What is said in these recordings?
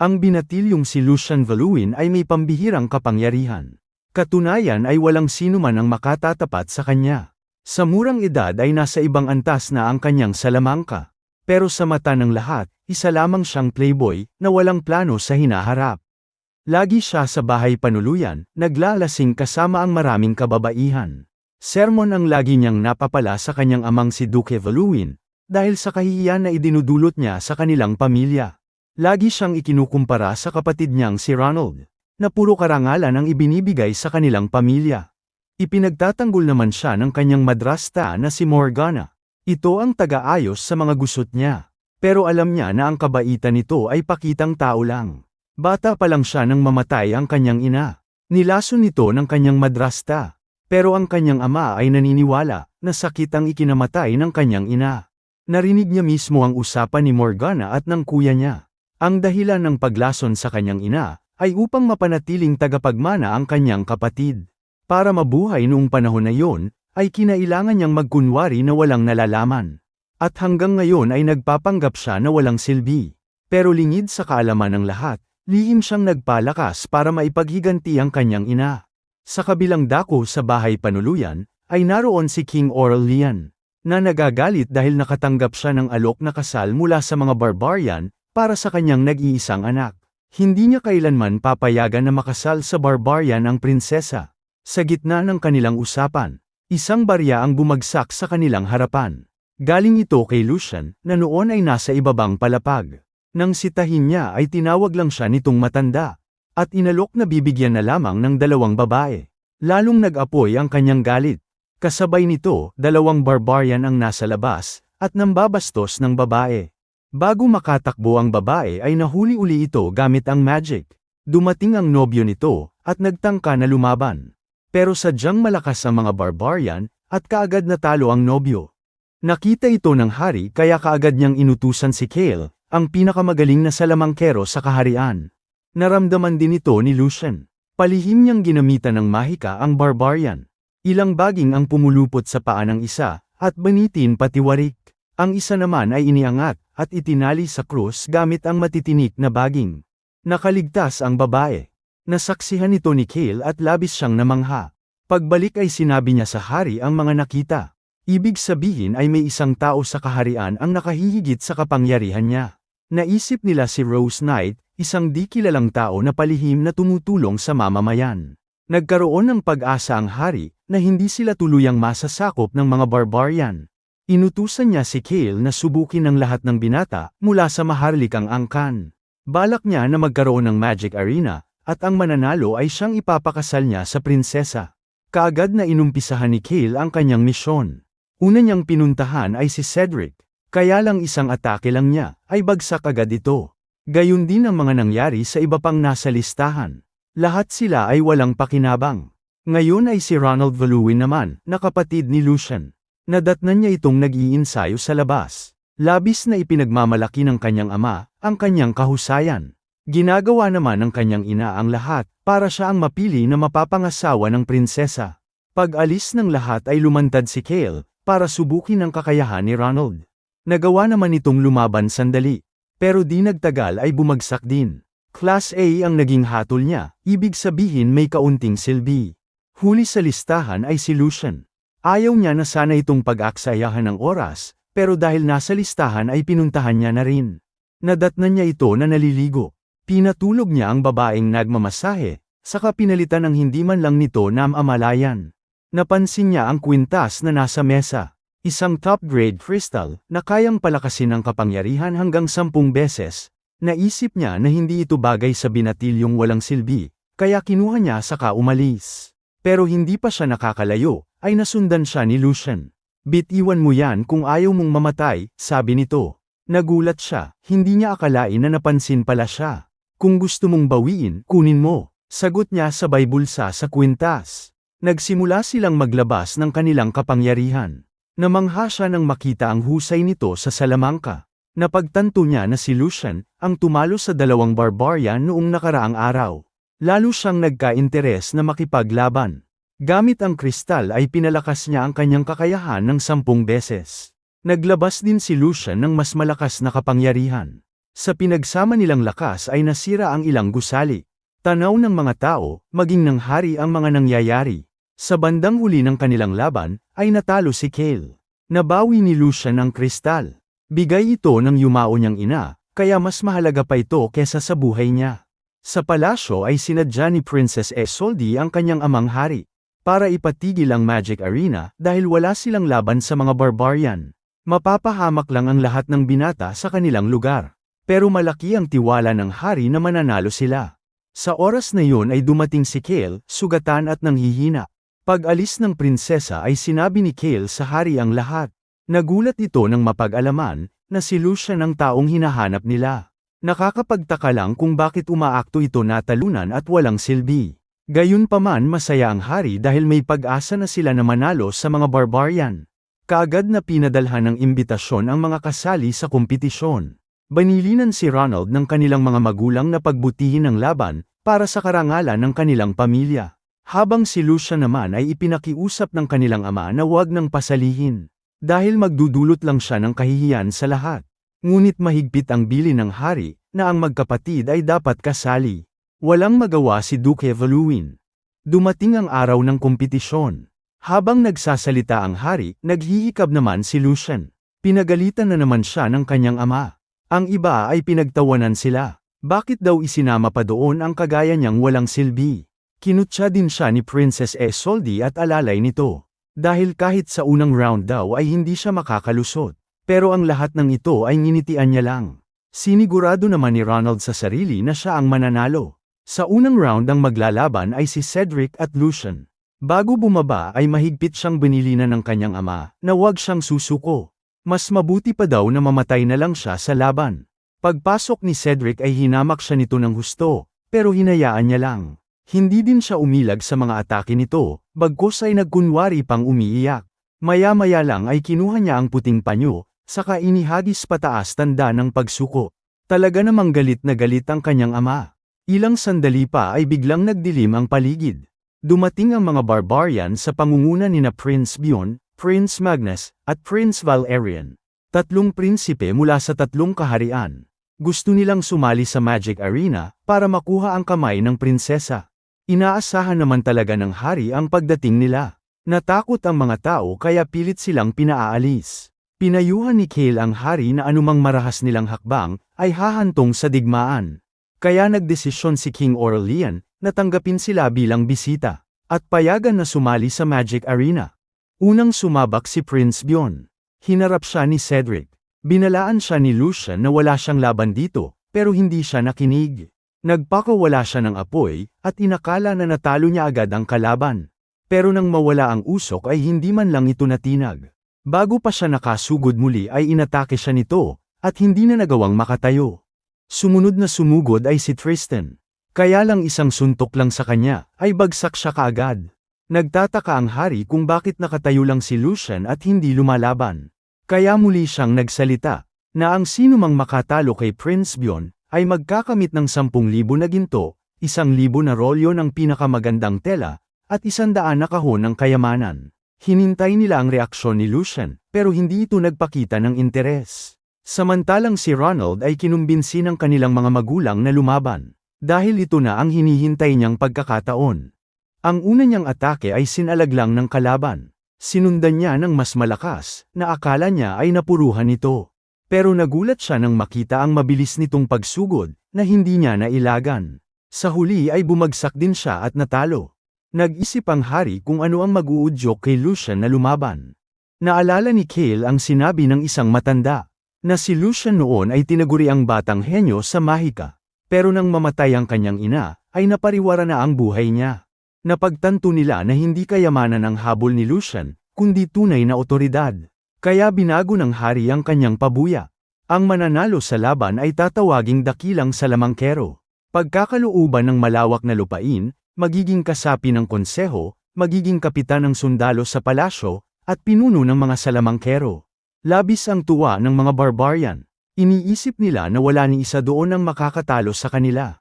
Ang binatilyong si Lucian Valuin ay may pambihirang kapangyarihan. Katunayan ay walang sinuman ang makatatapat sa kanya. Sa murang edad ay nasa ibang antas na ang kanyang salamangka. Pero sa mata ng lahat, isa lamang siyang playboy na walang plano sa hinaharap. Lagi siya sa bahay panuluyan, naglalasing kasama ang maraming kababaihan. Sermon ang lagi niyang napapala sa kanyang amang si Duque Valuin, dahil sa kahihiyan na idinudulot niya sa kanilang pamilya. Lagi siyang ikinukumpara sa kapatid niyang si Ronald, na puro karangalan ang ibinibigay sa kanilang pamilya. Ipinagtatanggol naman siya ng kanyang madrasta na si Morgana. Ito ang taga-ayos sa mga gusot niya. Pero alam niya na ang kabaitan nito ay pakitang tao lang. Bata pa lang siya nang mamatay ang kanyang ina. Nilason nito ng kanyang madrasta. Pero ang kanyang ama ay naniniwala na sakit ang ikinamatay ng kanyang ina. Narinig niya mismo ang usapan ni Morgana at ng kuya niya. Ang dahilan ng paglason sa kanyang ina ay upang mapanatiling tagapagmana ang kanyang kapatid. Para mabuhay noong panahon na iyon, ay kinailangan niyang magkunwari na walang nalalaman. At hanggang ngayon ay nagpapanggap siya na walang silbi. Pero lingid sa kaalaman ng lahat, lihim siyang nagpalakas para maipaghiganti ang kanyang ina. Sa kabilang dako sa bahay panuluyan, ay naroon si King Aurelian, na nagagalit dahil nakatanggap siya ng alok na kasal mula sa mga barbarian, para sa kanyang nag-iisang anak. Hindi niya kailanman papayagan na makasal sa barbarian ang prinsesa. Sa gitna ng kanilang usapan, isang barya ang bumagsak sa kanilang harapan. Galing ito kay Lucian, na noon ay nasa ibabang palapag. Nang sitahin niya ay tinawag lang siya nitong matanda, at inalok na bibigyan na lamang ng 2 babae. Lalong nag-apoy ang kanyang galit. Kasabay nito, 2 barbarian ang nasa labas, at nambabastos ng babae. Bago makatakbo ang babae ay nahuli uli ito gamit ang magic. Dumating ang nobyo nito, at nagtangka na lumaban. Pero sadyang malakas ang mga barbarian, at kaagad natalo ang nobyo. Nakita ito ng hari kaya kaagad niyang inutusan si Cale, ang pinakamagaling na salamangkero sa kaharian. Naramdaman din ito ni Lucian. Palihim niyang ginamitan ng mahika ang barbarian. Ilang baging ang pumulupot sa paa ng isa, at banitin patiwarik. Ang isa naman ay iniangat, at itinali sa krus gamit ang matitinik na baging. Nakaligtas ang babae. Nasaksihan nito ni Cale at labis siyang namangha. Pagbalik ay sinabi niya sa hari ang mga nakita. Ibig sabihin ay may isang tao sa kaharian ang nakahihigit sa kapangyarihan niya. Naisip nila si Rose Knight, isang di kilalang tao na palihim na tumutulong sa mamamayan. Nagkaroon ng pag-asa ang hari, na hindi sila tuluyang masasakop ng mga barbarian. Inutusan niya si Cale na subukin ang lahat ng binata, mula sa maharlikang angkan. Balak niya na magkaroon ng magic arena, at ang mananalo ay siyang ipapakasal niya sa prinsesa. Kaagad na inumpisahan ni Cale ang kanyang misyon. Una niyang pinuntahan ay si Cedric, kaya lang isang atake lang niya, ay bagsak agad ito. Gayun din ang mga nangyari sa iba pang nasa listahan. Lahat sila ay walang pakinabang. Ngayon ay si Ronald Valuin naman, na kapatid ni Lucian. Nadatnan niya itong nag-iinsayo sa labas. Labis na ipinagmamalaki ng kanyang ama, ang kanyang kahusayan. Ginagawa naman ng kanyang ina ang lahat, para siya ang mapili na mapapangasawa ng prinsesa. Pag-alis ng lahat ay lumantad si Cale, para subukin ang kakayahan ni Ronald. Nagawa naman itong lumaban sandali. Pero di nagtagal ay bumagsak din. Class A ang naging hatol niya, ibig sabihin may kaunting silbi. Huli sa listahan ay si Lucian. Ayaw niya na sana itong pag-aksayahan ng oras, pero dahil nasa listahan ay pinuntahan niya na rin. Nadatnan niya ito na naliligo. Pinatulog niya ang babaeng nagmamasahe, saka pinalitan ng hindi man lang nito namamalayan. Napansin niya ang kwintas na nasa mesa. Isang top-grade crystal, na kayang palakasin ang kapangyarihan hanggang 10 beses. Naisip niya na hindi ito bagay sa binatilyong walang silbi, kaya kinuha niya saka umalis. Pero hindi pa siya nakakalayo, ay nasundan siya ni Lucian. Bitiwan mo yan kung ayaw mong mamatay, sabi nito. Nagulat siya, hindi niya akalain na napansin pala siya. Kung gusto mong bawiin, kunin mo, sagot niya sabay bulsa sa kwintas. Nagsimula silang maglabas ng kanilang kapangyarihan. Namangha siya nang makita ang husay nito sa salamangka. Napagtanto niya na si Lucian, ang tumalo sa 2 barbarian noong nakaraang araw. Lalo siyang nagka-interes na makipaglaban. Gamit ang kristal ay pinalakas niya ang kanyang kakayahan ng 10 beses. Naglabas din si Lucian ng mas malakas na kapangyarihan. Sa pinagsama nilang lakas ay nasira ang ilang gusali. Tanaw ng mga tao, maging ng hari ang mga nangyayari. Sa bandang huli ng kanilang laban, ay natalo si Kale. Nabawi ni Lucian ang kristal. Bigay ito ng yumao niyang ina, kaya mas mahalaga pa ito kesa sa buhay niya. Sa palasyo ay sinadya ni Princess Isolde ang kanyang amang hari, para ipatigil ang Magic Arena dahil wala silang laban sa mga barbarian. Mapapahamak lang ang lahat ng binata sa kanilang lugar. Pero malaki ang tiwala ng hari na mananalo sila. Sa oras na yun ay dumating si Kale, sugatan at nanghihina. Pag-alis ng prinsesa ay sinabi ni Kale sa hari ang lahat. Nagulat ito nang mapag-alaman na si Lucian ang taong hinahanap nila. Nakakapagtaka lang kung bakit umaakto ito na talunan at walang silbi. Gayunpaman masaya ang hari dahil may pag-asa na sila na manalo sa mga barbarian. Kaagad na pinadalhan ng imbitasyon ang mga kasali sa kompetisyon. Banilinan si Ronald ng kanilang mga magulang na pagbutihin ang laban para sa karangalan ng kanilang pamilya. Habang si Lucian naman ay ipinakiusap ng kanilang ama na huwag nang pasalihin. Dahil magdudulot lang siya ng kahihiyan sa lahat. Ngunit mahigpit ang bilin ng hari na ang magkapatid ay dapat kasali. Walang magawa si Duke Evoluin. Dumating ang araw ng kompetisyon. Habang nagsasalita ang hari, naghihikab naman si Lucian. Pinagalitan na naman siya ng kanyang ama. Ang iba ay pinagtawanan sila. Bakit daw isinama pa doon ang kagaya niyang walang silbi? Kinutya din siya ni Princess Isolde at alalay nito. Dahil kahit sa unang round daw ay hindi siya makakalusot. Pero ang lahat ng ito ay nginitian niya lang. Sinigurado naman ni Ronald sa sarili na siya ang mananalo. Sa unang round ang maglalaban ay si Cedric at Lucian. Bago bumaba ay mahigpit siyang binilinan ng kanyang ama na huwag siyang susuko. Mas mabuti pa daw na mamatay na lang siya sa laban. Pagpasok ni Cedric ay hinamak siya nito ng husto, pero hinayaan niya lang. Hindi din siya umilag sa mga atake nito, bagkus ay nagkunwari pang umiiyak. Maya-maya lang ay kinuha niya ang puting panyo, saka inihagis pataas tanda ng pagsuko. Talaga namang galit na galit ang kanyang ama. Ilang sandali pa ay biglang nagdilim ang paligid. Dumating ang mga barbarian sa pangunguna nina Prince Bjorn, Prince Magnus, at Prince Valerian. Tatlong prinsipe mula sa tatlong kaharian. Gusto nilang sumali sa Magic Arena para makuha ang kamay ng prinsesa. Inaasahan naman talaga ng hari ang pagdating nila. Natakot ang mga tao kaya pilit silang pinaalis. Pinayuhan ni Kale ang hari na anumang marahas nilang hakbang ay hahantong sa digmaan. Kaya nagdesisyon si King Aurelian na tanggapin sila bilang bisita, at payagan na sumali sa Magic Arena. Unang sumabak si Prince Bjorn. Hinarap siya ni Cedric. Binalaan siya ni Lucian na wala siyang laban dito, pero hindi siya nakinig. Nagpakawala siya ng apoy, at inakala na natalo niya agad ang kalaban. Pero nang mawala ang usok ay hindi man lang ito natinag. Bago pa siya nakasugod muli ay inatake siya nito, at hindi na nagawang makatayo. Sumunod na sumugod ay si Tristan. Kaya lang isang suntok lang sa kanya, ay bagsak siya kaagad. Nagtataka ang hari kung bakit nakatayo lang si Lucian at hindi lumalaban. Kaya muli siyang nagsalita, na ang sinumang makatalo kay Prince Bjorn, ay magkakamit ng 10,000 na ginto, 1,000 na rolyo ng pinakamagandang tela, at 100 na kahon ng kayamanan. Hinintay nila ang reaksyon ni Lucian, pero hindi ito nagpakita ng interes. Samantalang si Ronald ay kinumbinsi ng kanilang mga magulang na lumaban. Dahil ito na ang hinihintay niyang pagkakataon. Ang una niyang atake ay sinalaglang ng kalaban. Sinundan niya ng mas malakas, na akala niya ay napuruhan ito. Pero nagulat siya nang makita ang mabilis nitong pagsugod, na hindi niya nailagan. Sa huli ay bumagsak din siya at natalo. Nag-isip ang hari kung ano ang mag-uudyok kay Lucian na lumaban. Naalala ni Kale ang sinabi ng isang matanda, na si Lucian noon ay tinaguri ang batang henyo sa Mahika. Pero nang mamatay ang kanyang ina, ay napariwara na ang buhay niya. Napagtanto nila na hindi kayamanan ang habol ni Lucian, kundi tunay na otoridad. Kaya binago ng hari ang kanyang pabuya. Ang mananalo sa laban ay tatawaging dakilang salamangkero. Pagkakalooban ng malawak na lupain, magiging kasapi ng konseho, magiging kapitan ng sundalo sa palasyo, at pinuno ng mga salamangkero. Labis ang tuwa ng mga barbarian. Iniisip nila na wala ni isa doon ang makakatalo sa kanila.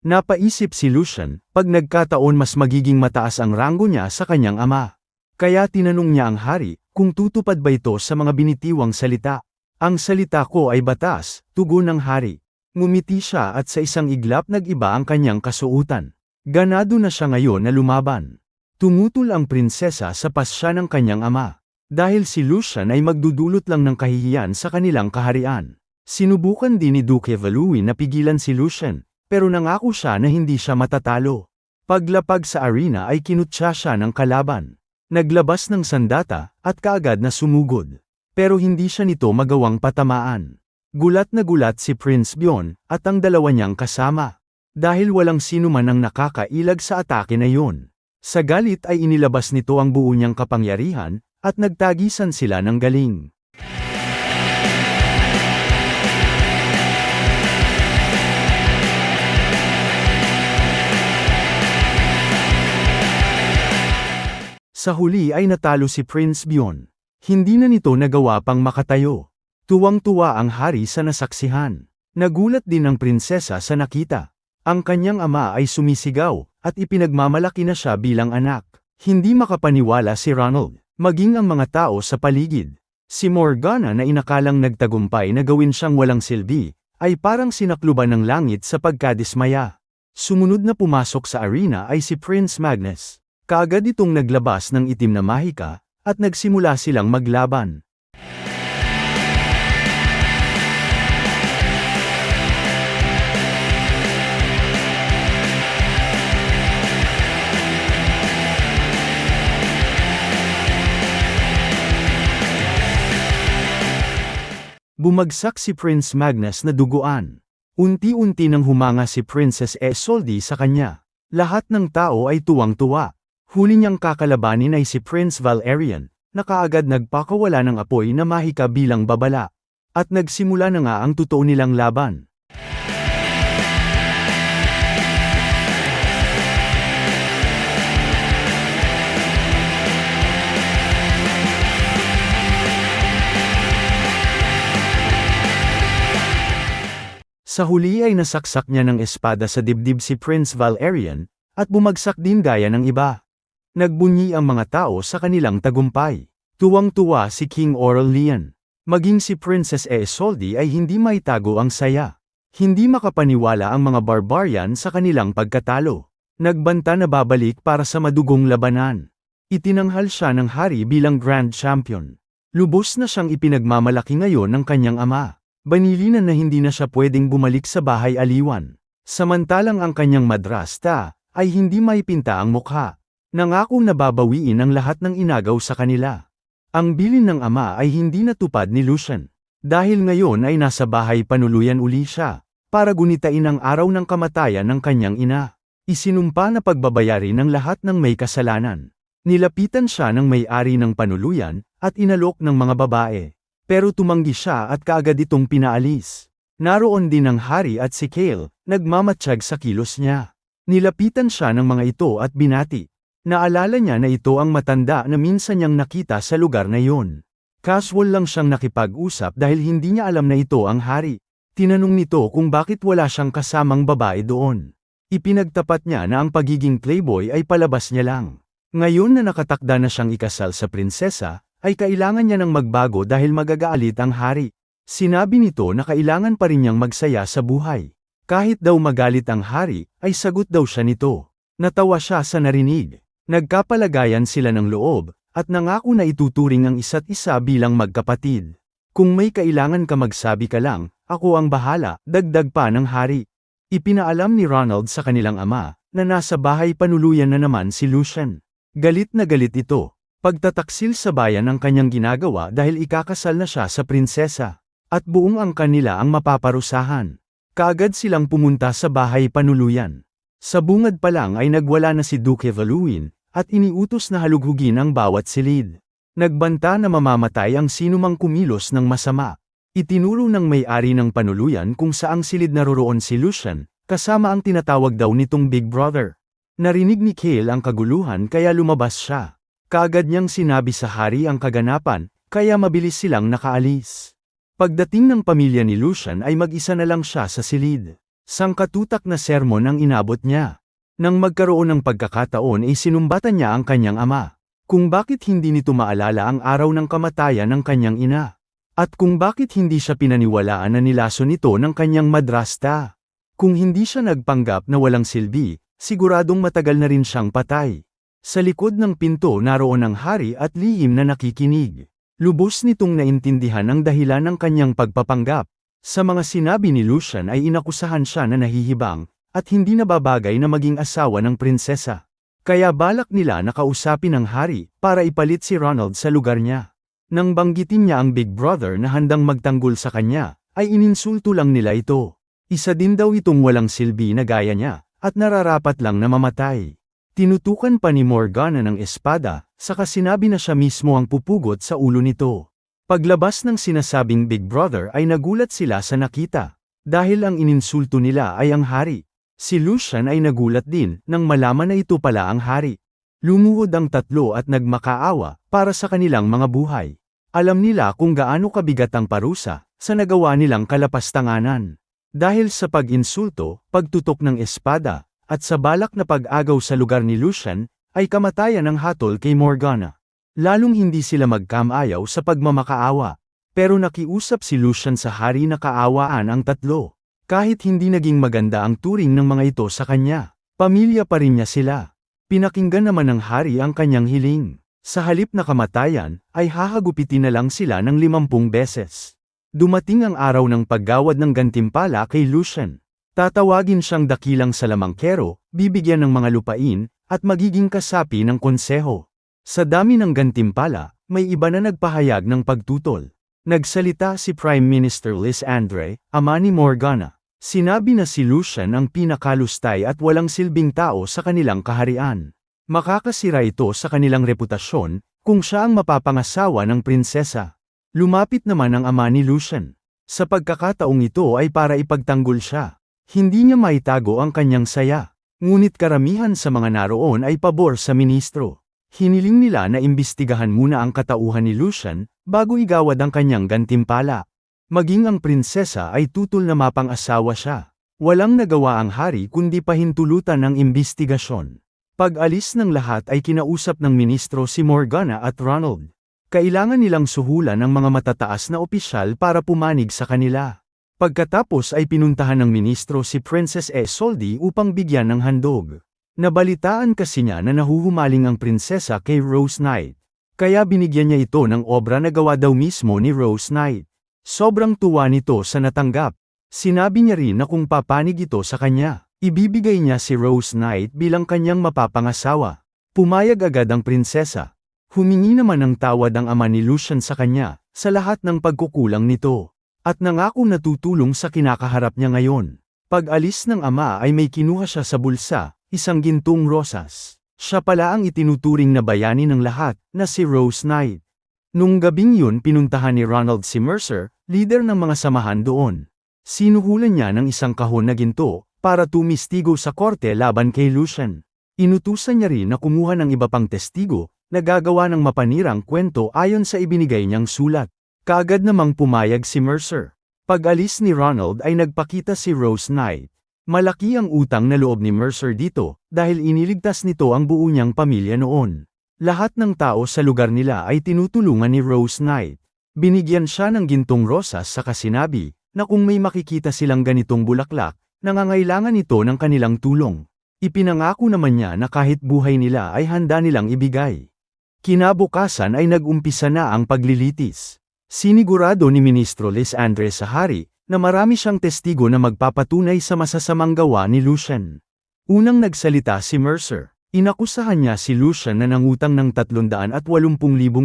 Napaisip si Lucian, pag nagkataon mas magiging mataas ang ranggo niya sa kanyang ama. Kaya tinanong niya ang hari, kung tutupad ba ito sa mga binitiwang salita. Ang salita ko ay batas, tugon ng hari. Ngumiti siya at sa isang iglap nag-iba ang kanyang kasuotan. Ganado na siya ngayon na lumaban. Tumutol ang prinsesa sa pasya ng kanyang ama. Dahil si Lucian ay magdudulot lang ng kahihiyan sa kanilang kaharian. Sinubukan din ni Duke Valuin na pigilan si Lucian, pero nangako siya na hindi siya matatalo. Paglapag sa arena ay kinutya siya ng kalaban. Naglabas ng sandata, at kaagad na sumugod. Pero hindi siya nito magawang patamaan. Gulat na gulat si Prince Byon, at ang dalawa niyang kasama. Dahil walang sino man ang nakakailag sa atake na yun. Sa galit ay inilabas nito ang buo niyang kapangyarihan, at nagtagisan sila ng galing. Sa huli ay natalo si Prince Byon. Hindi na nito nagawa pang makatayo. Tuwang-tuwa ang hari sa nasaksihan. Nagulat din ang prinsesa sa nakita. Ang kanyang ama ay sumisigaw, at ipinagmamalaki na siya bilang anak. Hindi makapaniwala si Ronald, maging ang mga tao sa paligid. Si Morgana na inakalang nagtagumpay na gawin siyang walang silbi, ay parang sinakluban ng langit sa pagkadismaya. Sumunod na pumasok sa arena ay si Prince Magnus. Kaagad itong naglabas ng itim na mahika, at nagsimula silang maglaban. Bumagsak si Prince Magnus na duguan. Unti-unti nang humanga si Princess Isolde sa kanya. Lahat ng tao ay tuwang-tuwa. Huli niyang kakalabanin ay si Prince Valerian, na kaagad nagpakawala ng apoy na mahika bilang babala. At nagsimula na nga ang totoo nilang laban. Sa huli ay nasaksak niya ng espada sa dibdib si Prince Valerian, at bumagsak din gaya ng iba. Nagbunyi ang mga tao sa kanilang tagumpay. Tuwang-tuwa si King Aurelian. Maging si Princess Isolde ay hindi maitago ang saya. Hindi makapaniwala ang mga barbarian sa kanilang pagkatalo. Nagbanta na babalik para sa madugong labanan. Itinanghal siya ng hari bilang Grand Champion. Lubos na siyang ipinagmamalaki ngayon ng kanyang ama. Banilinan na hindi na siya pwedeng bumalik sa bahay aliwan. Samantalang ang kanyang madrasta ay hindi maipinta ang mukha. Nangakong nababawiin ang lahat ng inagaw sa kanila. Ang bilin ng ama ay hindi natupad ni Lucian. Dahil ngayon ay nasa bahay panuluyan uli siya, para gunitain ang araw ng kamatayan ng kanyang ina. Isinumpa na pagbabayarin ng lahat ng may kasalanan. Nilapitan siya ng may-ari ng panuluyan, at inalok ng mga babae. Pero tumanggi siya at kaagad itong pinaalis. Naroon din ang hari at si Cale, nagmamatsyag sa kilos niya. Nilapitan siya ng mga ito at binati. Naalala niya na ito ang matanda na minsan niyang nakita sa lugar na iyon. Casual lang siyang nakipag-usap dahil hindi niya alam na ito ang hari. Tinanong nito kung bakit wala siyang kasamang babae doon. Ipinagtapat niya na ang pagiging playboy ay palabas niya lang. Ngayon na nakatakda na siyang ikasal sa prinsesa, ay kailangan niya ng magbago dahil magagaalit ang hari. Sinabi nito na kailangan pa rin niyang magsaya sa buhay. Kahit daw magalit ang hari, ay sagot daw siya nito. Natawa siya sa narinig. Nagkapalagayan sila ng loob, at nangako na ituturing ang isa't isa bilang magkapatid. Kung may kailangan ka magsabi ka lang, ako ang bahala, dagdag pa ng hari. Ipinaalam ni Ronald sa kanilang ama, na nasa bahay panuluyan na naman si Lucian. Galit na galit ito. Pagtataksil sa bayan ang kanyang ginagawa dahil ikakasal na siya sa prinsesa. At buong ang kanila ang mapaparusahan. Kaagad silang pumunta sa bahay panuluyan. Sa bungad pa lang ay nagwala na si Duke Valuin, at iniutos na halughugin ang bawat silid. Nagbanta na mamamatay ang sinumang kumilos ng masama. Itinuro ng may-ari ng panuluyan kung saang silid naroroon si Lucian, kasama ang tinatawag daw nitong Big Brother. Narinig ni Cale ang kaguluhan kaya lumabas siya. Kaagad niyang sinabi sa hari ang kaganapan, kaya mabilis silang nakaalis. Pagdating ng pamilya ni Lucian ay mag-isa na lang siya sa silid. Sangkatutak na sermon ang inabot niya. Nang magkaroon ng pagkakataon ay sinumbatan niya ang kanyang ama. Kung bakit hindi nito maalala ang araw ng kamatayan ng kanyang ina. At kung bakit hindi siya pinaniwalaan na nilaso nito ng kanyang madrasta. Kung hindi siya nagpanggap na walang silbi, siguradong matagal na rin siyang patay. Sa likod ng pinto naroon ang hari at lihim na nakikinig. Lubos nitong naintindihan ang dahilan ng kanyang pagpapanggap. Sa mga sinabi ni Lucian ay inakusahan siya na nahihibang, at hindi nababagay na maging asawa ng prinsesa. Kaya balak nila na kausapin ang hari, para ipalit si Ronald sa lugar niya. Nang banggitin niya ang Big Brother na handang magtanggol sa kanya, ay ininsulto lang nila ito. Isa din daw itong walang silbi na gaya niya, at nararapat lang na mamatay. Tinutukan pa ni Morgana ng espada, saka sinabi na siya mismo ang pupugot sa ulo nito. Paglabas ng sinasabing Big Brother ay nagulat sila sa nakita. Dahil ang ininsulto nila ay ang hari. Si Lucian ay nagulat din nang malaman na ito pala ang hari. Lumuhod ang tatlo at nagmakaawa para sa kanilang mga buhay. Alam nila kung gaano kabigat ang parusa sa nagawa nilang kalapastanganan. Dahil sa pag-insulto, pagtutok ng espada, at sa balak na pag-agaw sa lugar ni Lucian, ay kamatayan ang hatol kay Morgana. Lalong hindi sila magkamayaw sa pagmamakaawa. Pero nakiusap si Lucian sa hari na kaawaan ang tatlo. Kahit hindi naging maganda ang turing ng mga ito sa kanya, pamilya pa rin niya sila. Pinakinggan naman ng hari ang kanyang hiling. Sa halip na kamatayan, ay hahagupitin na lang sila ng 50 beses. Dumating ang araw ng paggawad ng gantimpala kay Lucian. Tatawagin siyang dakilang salamangkero, bibigyan ng mga lupain, at magiging kasapi ng konseho. Sa dami ng gantimpala, may iba na nagpahayag ng pagtutol. Nagsalita si Prime Minister Liz Andre, ama ni Morgana. Sinabi na si Lucian ang pinakalustay at walang silbing tao sa kanilang kaharian. Makakasira ito sa kanilang reputasyon, kung siya ang mapapangasawa ng prinsesa. Lumapit naman ang ama ni Lucian. Sa pagkakataong ito ay para ipagtanggol siya. Hindi niya maitago ang kanyang saya. Ngunit karamihan sa mga naroon ay pabor sa ministro. Hiniling nila na imbestigahan muna ang katauhan ni Lucian, bago igawad ang kanyang gantimpala. Maging ang prinsesa ay tutol na mapang-asawa siya. Walang nagawa ang hari kundi pahintulutan ng imbestigasyon. Pag-alis ng lahat ay kinausap ng ministro si Morgana at Ronald. Kailangan nilang suhulan ang mga matataas na opisyal para pumanig sa kanila. Pagkatapos ay pinuntahan ng ministro si Princess Isolde upang bigyan ng handog. Nabalitaan kasi niya na nahuhumaling ang prinsesa kay Rose Knight. Kaya binigyan niya ito ng obra na gawa daw mismo ni Rose Knight. Sobrang tuwa nito sa natanggap. Sinabi niya rin na kung papanig ito sa kanya, ibibigay niya si Rose Knight bilang kanyang mapapangasawa. Pumayag agad ang prinsesa. Humingi naman ng tawad ang ama ni Lucian sa kanya, sa lahat ng pagkukulang nito. At nangako na tutulong sa kinakaharap niya ngayon. Pag-alis ng ama ay may kinuha siya sa bulsa, isang gintong rosas. Siya pala ang itinuturing na bayani ng lahat, na si Rose Knight. Nung gabing yun pinuntahan ni Ronald si Mercer, leader ng mga samahan doon. Sinuhulan niya ng isang kahon na ginto, para tumistigo sa korte laban kay Lucian. Inutusan niya rin na kumuha ng iba pang testigo, na gagawa ng mapanirang kwento ayon sa ibinigay niyang sulat. Kaagad namang pumayag si Mercer. Pag-alis ni Ronald ay nagpakita si Rose Knight. Malaki ang utang na loob ni Mercer dito, dahil iniligtas nito ang buo niyang pamilya noon. Lahat ng tao sa lugar nila ay tinutulungan ni Rose Knight. Binigyan siya ng gintong rosas saka sinabi, na kung may makikita silang ganitong bulaklak, nangangailangan ito ng kanilang tulong. Ipinangako naman niya na kahit buhay nila ay handa nilang ibigay. Kinabukasan ay nag-umpisa na ang paglilitis. Sinigurado ni Ministro Liz Andre sa hari, na marami siyang testigo na magpapatunay sa masasamang gawa ni Lucian. Unang nagsalita si Mercer. Inakusahan niya si Lucian na nangutang ng 380,000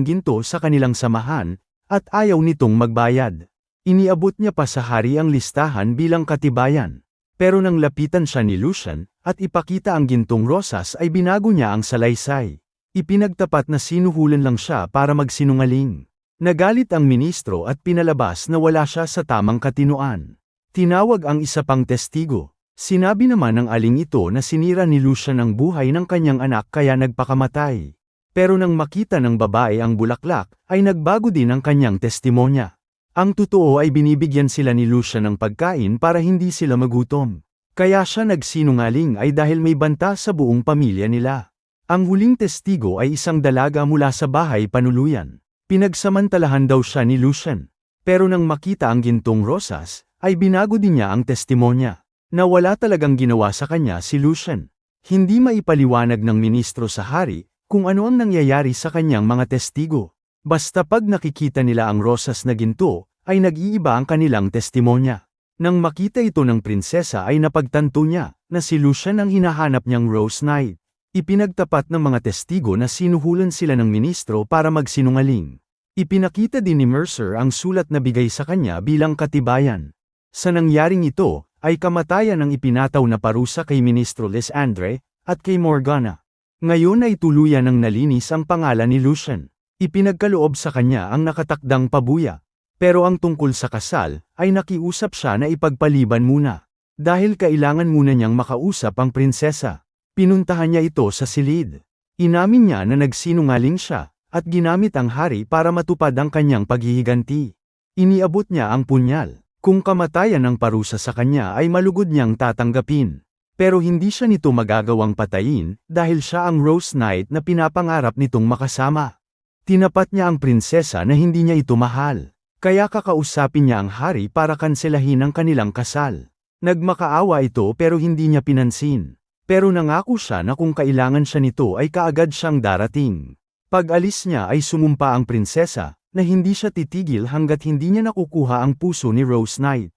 ginto sa kanilang samahan, at ayaw nitong magbayad. Iniabot niya pa sa hari ang listahan bilang katibayan. Pero nang lapitan siya ni Lucian, at ipakita ang gintong rosas ay binago niya ang salaysay. Ipinagtapat na sinuhulan lang siya para magsinungaling. Nagalit ang ministro at pinalabas na wala siya sa tamang katinoan. Tinawag ang isa pang testigo. Sinabi naman ng aling ito na sinira ni Lucian ang buhay ng kanyang anak kaya nagpakamatay. Pero nang makita ng babae ang bulaklak, ay nagbago din ang kanyang testimonya. Ang totoo ay binibigyan sila ni Lucian ng pagkain para hindi sila magutom. Kaya siya nagsinungaling ay dahil may banta sa buong pamilya nila. Ang huling testigo ay isang dalaga mula sa bahay panuluyan. Pinagsamantalahan daw siya ni Lucian. Pero nang makita ang gintong rosas, ay binago din niya ang testimonya, na wala talagang ginawa sa kanya si Lucian. Hindi maipaliwanag ng ministro sa hari, kung ano ang nangyayari sa kanyang mga testigo. Basta pag nakikita nila ang rosas na ginto, ay nag-iiba ang kanilang testimonya. Nang makita ito ng prinsesa ay napagtanto niya, na si Lucian ang hinahanap niyang Rose Knight. Ipinagtapat ng mga testigo na sinuhulan sila ng ministro para magsinungaling. Ipinakita din ni Mercer ang sulat na bigay sa kanya bilang katibayan. Sa nangyaring ito, ay kamatayan ang ipinataw na parusa kay Ministro Lisandre, at kay Morgana. Ngayon ay tuluyan ng nalinis ang pangalan ni Lucian. Ipinagkaloob sa kanya ang nakatakdang pabuya. Pero ang tungkol sa kasal, ay nakiusap siya na ipagpaliban muna. Dahil kailangan muna niyang makausap ang prinsesa. Pinuntahan niya ito sa silid. Inamin niya na nagsinungaling siya, at ginamit ang hari para matupad ang kanyang paghihiganti. Iniabot niya ang punyal. Kung kamatayan ang parusa sa kanya ay malugod niyang tatanggapin. Pero hindi siya nito magagawang patayin, dahil siya ang Rose Knight na pinapangarap nitong makasama. Tinapat niya ang prinsesa na hindi niya ito mahal. Kaya kakausapin niya ang hari para kanselahin ang kanilang kasal. Nagmakaawa ito pero hindi niya pinansin. Pero nangako siya na kung kailangan siya nito ay kaagad siyang darating. Pag-alis niya ay sumumpa ang prinsesa, na hindi siya titigil hanggat hindi niya nakukuha ang puso ni Rose Knight.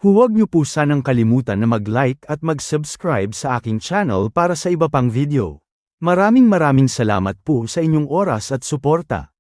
Huwag niyo po sanang kalimutan na mag-like at mag-subscribe sa aking channel para sa iba pang video. Maraming salamat po sa inyong oras at suporta.